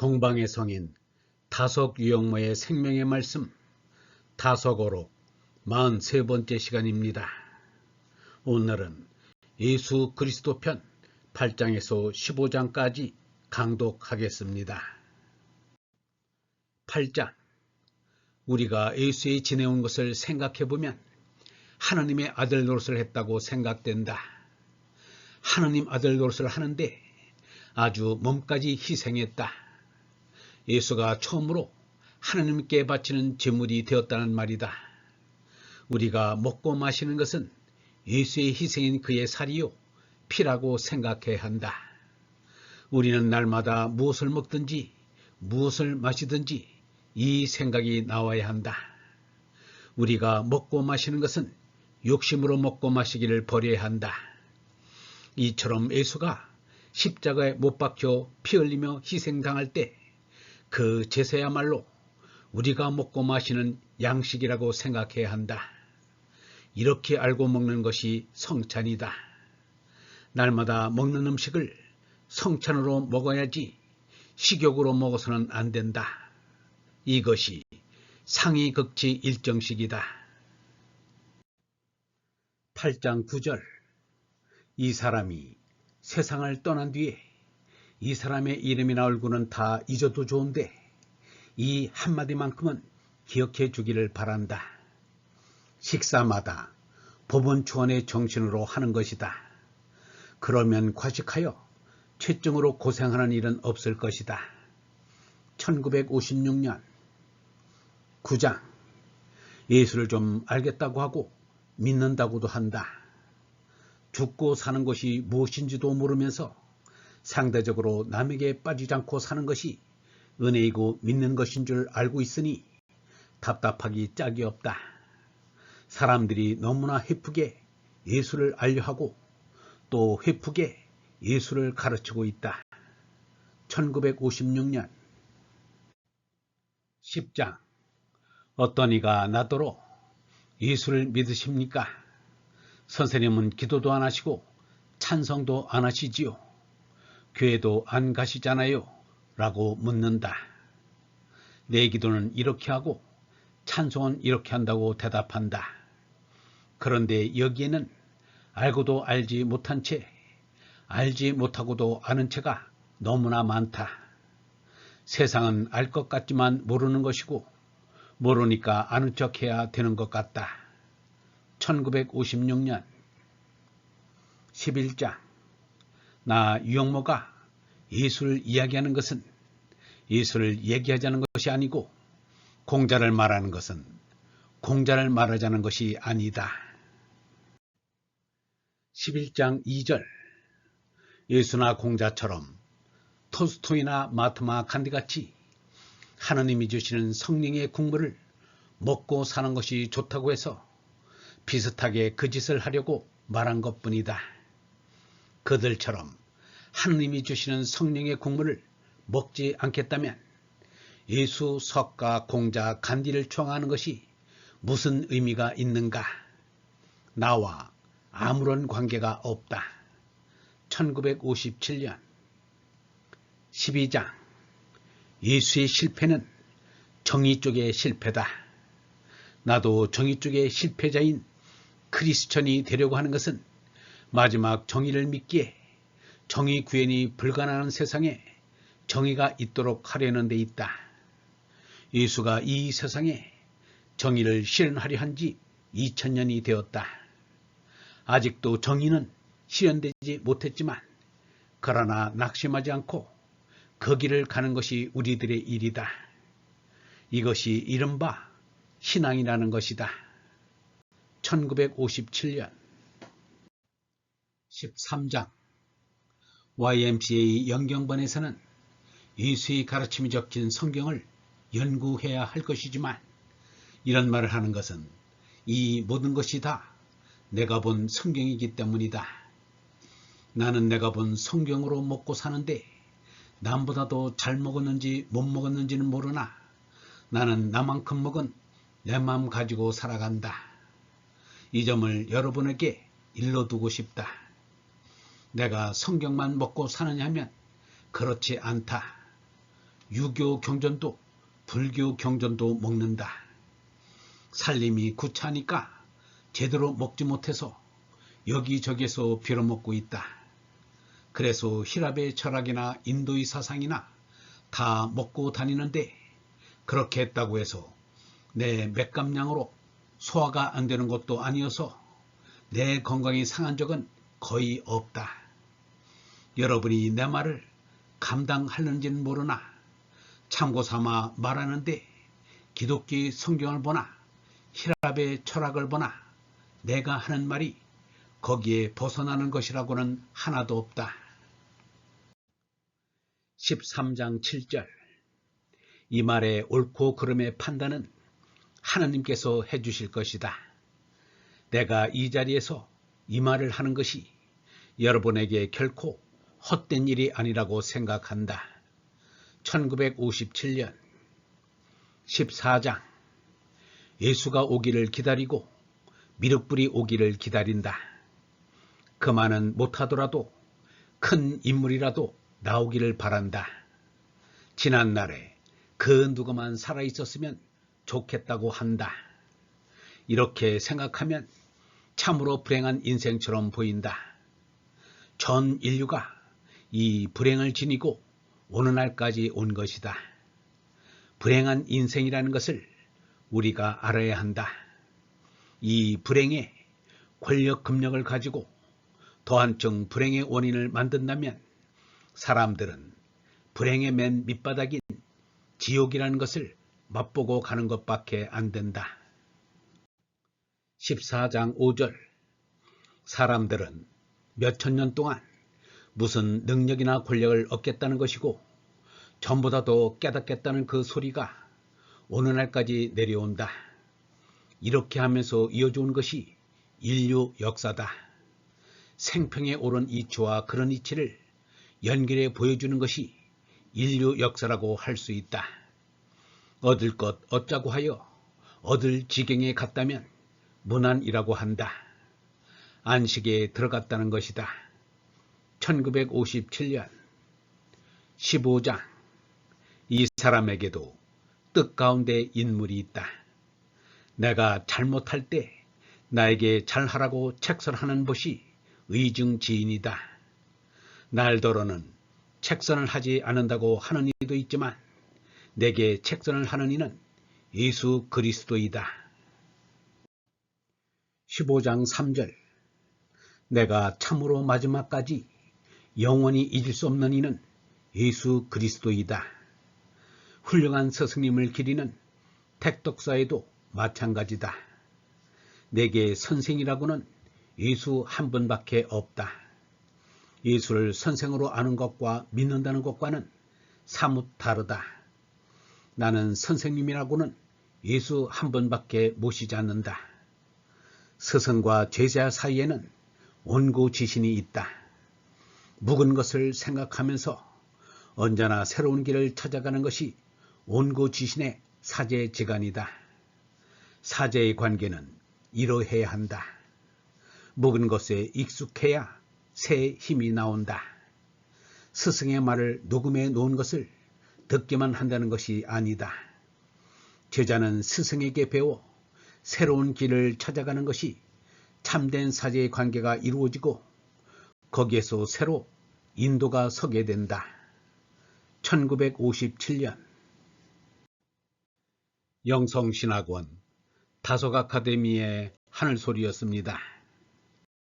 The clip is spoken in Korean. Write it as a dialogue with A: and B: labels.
A: 동방의 성인 다석 유영모의 생명의 말씀 다석어록 43번째 시간입니다. 오늘은 예수 그리스도 편 8장에서 15장까지 강독하겠습니다. 8장. 우리가 예수에 지내온 것을 생각해보면 하나님의 아들 노릇을 했다고 생각된다. 하나님 아들 노릇을 하는데 아주 몸까지 희생했다. 예수가 처음으로 하나님께 바치는 제물이 되었다는 말이다. 우리가 먹고 마시는 것은 예수의 희생인 그의 살이요 피라고 생각해야 한다. 우리는 날마다 무엇을 먹든지 무엇을 마시든지 이 생각이 나와야 한다. 우리가 먹고 마시는 것은 욕심으로 먹고 마시기를 버려야 한다. 이처럼 예수가 십자가에 못 박혀 피 흘리며 희생당할 때 그 제사야말로 우리가 먹고 마시는 양식이라고 생각해야 한다. 이렇게 알고 먹는 것이 성찬이다. 날마다 먹는 음식을 성찬으로 먹어야지 식욕으로 먹어서는 안 된다. 이것이 상의극치 일정식이다. 8장 9절. 이 사람이 세상을 떠난 뒤에 이 사람의 이름이나 얼굴은 다 잊어도 좋은데 이 한마디만큼은 기억해 주기를 바란다. 식사마다 법원 초원의 정신으로 하는 것이다. 그러면 과식하여 채증으로 고생하는 일은 없을 것이다. 1956년 9장. 예수를 좀 알겠다고 하고 믿는다고도 한다. 죽고 사는 것이 무엇인지도 모르면서 상대적으로 남에게 빠지지 않고 사는 것이 은혜이고 믿는 것인 줄 알고 있으니 답답하기 짝이 없다. 사람들이 너무나 헤프게 예수를 알려하고 또 헤프게 예수를 가르치고 있다. 1956년 10장. 어떤 이가 나더러 예수를 믿으십니까? 선생님은 기도도 안 하시고 찬성도 안 하시지요. 교회도 안 가시잖아요. 라고 묻는다. 내 기도는 이렇게 하고 찬송은 이렇게 한다고 대답한다. 그런데 여기에는 알고도 알지 못한 채, 알지 못하고도 아는 채가 너무나 많다. 세상은 알 것 같지만 모르는 것이고 모르니까 아는 척해야 되는 것 같다. 1956년 11장. 나 유영모가 예수를 이야기하는 것은 예수를 얘기하자는 것이 아니고 공자를 말하는 것은 공자를 말하자는 것이 아니다. 11장 2절. 예수나 공자처럼 톨스토이나 마트마 간디같이 하나님이 주시는 성령의 국물을 먹고 사는 것이 좋다고 해서 비슷하게 그 짓을 하려고 말한 것뿐이다. 그들처럼 하나님이 주시는 성령의 국물을 먹지 않겠다면 예수, 석가, 공자, 간디를 추앙하는 것이 무슨 의미가 있는가? 나와 아무런 관계가 없다. 1957년 12장. 예수의 실패는 정의 쪽의 실패다. 나도 정의 쪽의 실패자인 크리스천이 되려고 하는 것은 마지막 정의를 믿기에 정의 구현이 불가능한 세상에 정의가 있도록 하려는 데 있다. 예수가 이 세상에 정의를 실현하려 한 지 2000년이 되었다. 아직도 정의는 실현되지 못했지만 그러나 낙심하지 않고 그 길을 가는 것이 우리들의 일이다. 이것이 이른바 신앙이라는 것이다. 1957년 13장. YMCA 영경반에서는 예수의 가르침이 적힌 성경을 연구해야 할 것이지만 이런 말을 하는 것은 이 모든 것이 다 내가 본 성경이기 때문이다. 나는 내가 본 성경으로 먹고 사는데 남보다도 잘 먹었는지 못 먹었는지는 모르나 나는 나만큼 먹은 내 마음 가지고 살아간다. 이 점을 여러분에게 일러두고 싶다. 내가 성경만 먹고 사느냐 하면 그렇지 않다. 유교 경전도 불교 경전도 먹는다. 살림이 구차하니까 제대로 먹지 못해서 여기저기서 빌어먹고 있다. 그래서 히랍의 철학이나 인도의 사상이나 다 먹고 다니는데 그렇게 했다고 해서 내 맥감량으로 소화가 안 되는 것도 아니어서 내 건강이 상한 적은 거의 없다. 여러분이 내 말을 감당하는지는 모르나 참고삼아 말하는데 기독교의 성경을 보나 히랍의 철학을 보나 내가 하는 말이 거기에 벗어나는 것이라고는 하나도 없다. 13장 7절 이 말의 옳고 그름의 판단은 하느님께서 해주실 것이다. 내가 이 자리에서 이 말을 하는 것이 여러분에게 결코 헛된 일이 아니라고 생각한다. 1957년 14장 예수가 오기를 기다리고 미륵불이 오기를 기다린다. 그만은 못하더라도 큰 인물이라도 나오기를 바란다. 지난날에 그 누구만 살아있었으면 좋겠다고 한다. 이렇게 생각하면 참으로 불행한 인생처럼 보인다. 전 인류가 이 불행을 지니고 오는 날까지 온 것이다. 불행한 인생이라는 것을 우리가 알아야 한다. 이 불행에 권력 금력을 가지고 더 한층 불행의 원인을 만든다면 사람들은 불행의 맨 밑바닥인 지옥이라는 것을 맛보고 가는 것밖에 안 된다. 14장 5절 사람들은 몇천 년 동안 무슨 능력이나 권력을 얻겠다는 것이고 전보다 더 깨닫겠다는 그 소리가 오늘날까지 내려온다. 이렇게 하면서 이어져온 것이 인류 역사다. 생평에 오른 이치와 그런 이치를 연결해 보여주는 것이 인류 역사라고 할 수 있다. 얻을 것 얻자고 하여 얻을 지경에 갔다면 문안이라고 한다. 안식에 들어갔다는 것이다. 1957년 15장 이 사람에게도 뜻 가운데 인물이 있다. 내가 잘못할 때 나에게 잘하라고 책설하는 것이 의중지인이다. 날더러는 책선을 하지 않는다고 하는 이도 있지만 내게 책선을 하는 이는 예수 그리스도이다. 15장 3절 내가 참으로 마지막까지 영원히 잊을 수 없는 이는 예수 그리스도이다. 훌륭한 스승님을 기리는 택독사에도 마찬가지다. 내게 선생이라고는 예수 한 분밖에 없다. 예수를 선생으로 아는 것과 믿는다는 것과는 사뭇 다르다. 나는 선생님이라고는 예수 한 분밖에 모시지 않는다. 스승과 제자 사이에는 온고지신이 있다. 묵은 것을 생각하면서 언제나 새로운 길을 찾아가는 것이 온고지신의 사제지간이다. 사제의 관계는 이러해야 한다. 묵은 것에 익숙해야 새 힘이 나온다. 스승의 말을 녹음해 놓은 것을 듣기만 한다는 것이 아니다. 제자는 스승에게 배워 새로운 길을 찾아가는 것이 참된 사제의 관계가 이루어지고 거기에서 새로 인도가 서게 된다. 1957년 영성신학원 다속 아카데미의 하늘소리였습니다.